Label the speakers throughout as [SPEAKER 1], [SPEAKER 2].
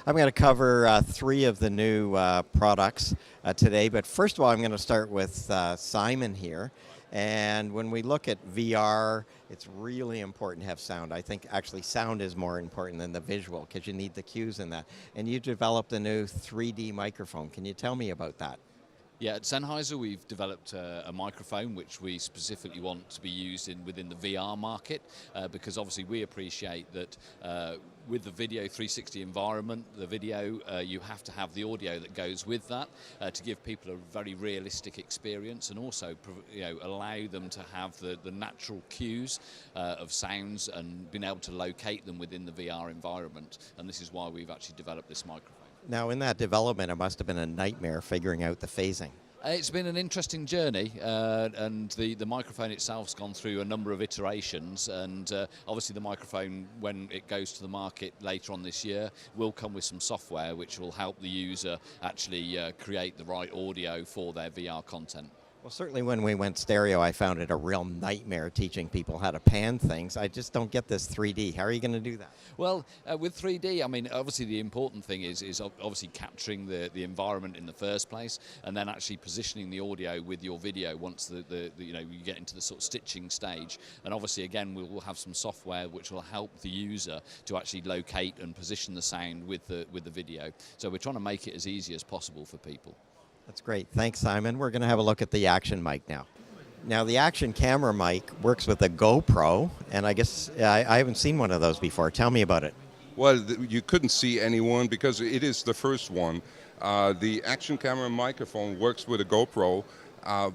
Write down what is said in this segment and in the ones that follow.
[SPEAKER 1] I'm going to cover three of the new products today, but first of all, I'm going to start with Simon here. And when we look at VR, it's really important to have sound. I think actually sound is more important than the visual because you need the cues in that. And you developed a new 3D microphone. Can you tell me about that?
[SPEAKER 2] Yeah, at Sennheiser we've developed a microphone which we specifically want to be used within the VR market because obviously we appreciate that with the video 360 environment, the video, you have to have the audio that goes with that to give people a very realistic experience and also allow them to have the natural cues of sounds and being able to locate them within the VR environment. And this is why we've actually developed this microphone.
[SPEAKER 1] Now, in that development, it must have been a nightmare figuring out the phasing.
[SPEAKER 2] It's been an interesting journey, and the microphone itself's gone through a number of iterations, and obviously the microphone, when it goes to the market later on this year, will come with some software which will help the user actually create the right audio for their VR content.
[SPEAKER 1] Well, certainly when we went stereo, I found it a real nightmare teaching people how to pan things. I just don't get this 3D. How are you going to do that?
[SPEAKER 2] Well, with 3D, I mean, obviously the important thing is obviously capturing the environment in the first place, and then actually positioning the audio with your video once you get into the sort of stitching stage. And obviously, again, we'll have some software which will help the user to actually locate and position the sound with the video. So we're trying to make it as easy as possible for people.
[SPEAKER 1] That's great. Thanks, Simon. We're going to have a look at the action mic now. Now, the action camera mic works with a GoPro, and I guess I haven't seen one of those before. Tell me about it.
[SPEAKER 3] Well, you couldn't see anyone because it is the first one. The action camera microphone works with a GoPro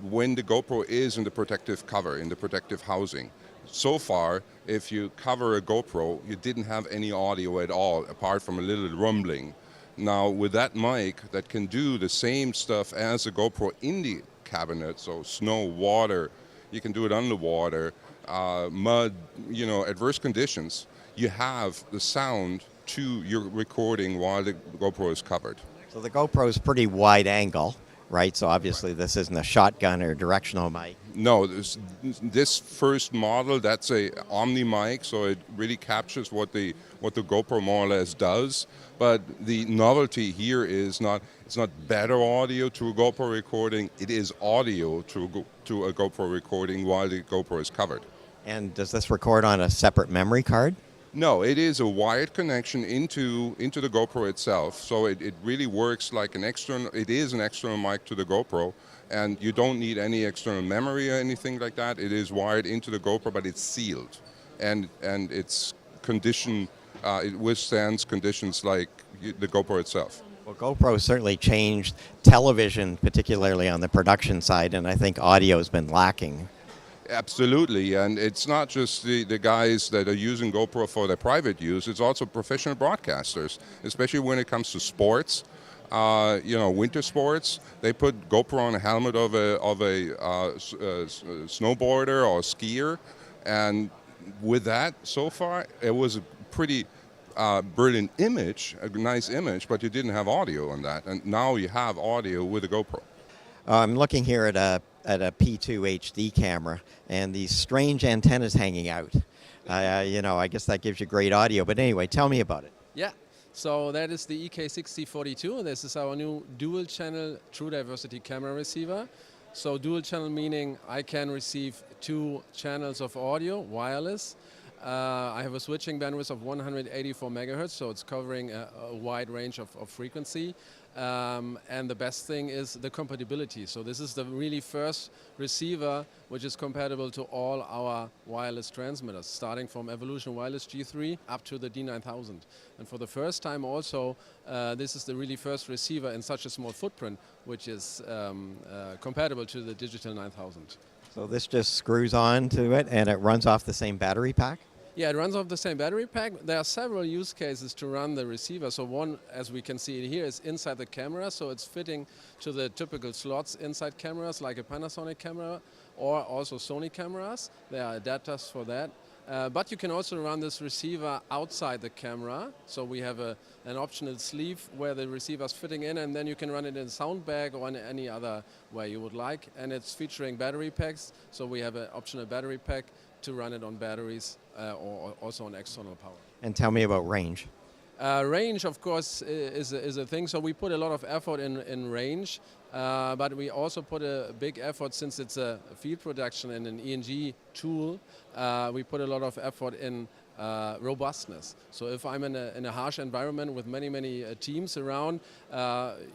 [SPEAKER 3] when the GoPro is in the protective cover, in the protective housing. So far, if you cover a GoPro, you didn't have any audio at all, apart from a little rumbling. Now, with that mic that can do the same stuff as a GoPro in the cabinet, so snow, water, you can do it underwater, mud, adverse conditions, you have the sound to your recording while the GoPro is covered.
[SPEAKER 1] So the GoPro is pretty wide angle, right? So obviously this isn't a shotgun or directional mic.
[SPEAKER 3] No, this first model, that's a Omni mic, so it really captures what the GoPro more or less does. But the novelty here is it's not better audio to a GoPro recording, it is audio to a GoPro recording while the GoPro is covered.
[SPEAKER 1] And does this record on a separate memory card?
[SPEAKER 3] No, it is a wired connection into the GoPro itself. So it really works like an external mic to the GoPro, and you don't need any external memory or anything like that. It is wired into the GoPro, but it's sealed. And it's conditioned, it withstands conditions like the GoPro itself.
[SPEAKER 1] Well, GoPro certainly changed television, particularly on the production side, and I think audio has been lacking.
[SPEAKER 3] Absolutely, and it's not just the guys that are using GoPro for their private use, it's also professional broadcasters, especially when it comes to sports. Winter sports, they put GoPro on a helmet of a snowboarder or skier, and with that, so far, it was a pretty brilliant image, a nice image, but you didn't have audio on that, and now you have audio with a GoPro.
[SPEAKER 1] I'm looking here at a P2 HD camera, and these strange antennas hanging out. I guess that gives you great audio. But anyway, tell me about it.
[SPEAKER 4] Yeah, so that is the EK6042. This is our new dual-channel True Diversity camera receiver. So dual-channel meaning I can receive 2 channels of audio, wireless. I have a switching bandwidth of 184 megahertz, so it's covering a wide range of frequency. And the best thing is the compatibility. So this is the really first receiver which is compatible to all our wireless transmitters, starting from Evolution Wireless G3 up to the D9000. And for the first time also, this is the really first receiver in such a small footprint, which is compatible to the Digital 9000.
[SPEAKER 1] So this just screws on to it, and it runs off the same battery pack?
[SPEAKER 4] Yeah, it runs off the same battery pack. There are several use cases to run the receiver. So one, as we can see it here, is inside the camera. So it's fitting to the typical slots inside cameras, like a Panasonic camera or also Sony cameras. There are adapters for that. But you can also run this receiver outside the camera. So we have an optional sleeve where the receiver is fitting in, and then you can run it in a sound bag or in any other way you would like. And it's featuring battery packs. So we have an optional battery pack to run it on batteries or also on external power.
[SPEAKER 1] And tell me about range.
[SPEAKER 4] Range, of course, is a thing. So we put a lot of effort in range, but we also put a big effort, since it's a field production and an ENG tool. We put a lot of effort in robustness. So if I'm in a harsh environment with many teams around,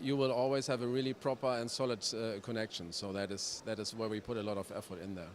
[SPEAKER 4] you will always have a really proper and solid connection. So that is where we put a lot of effort in there.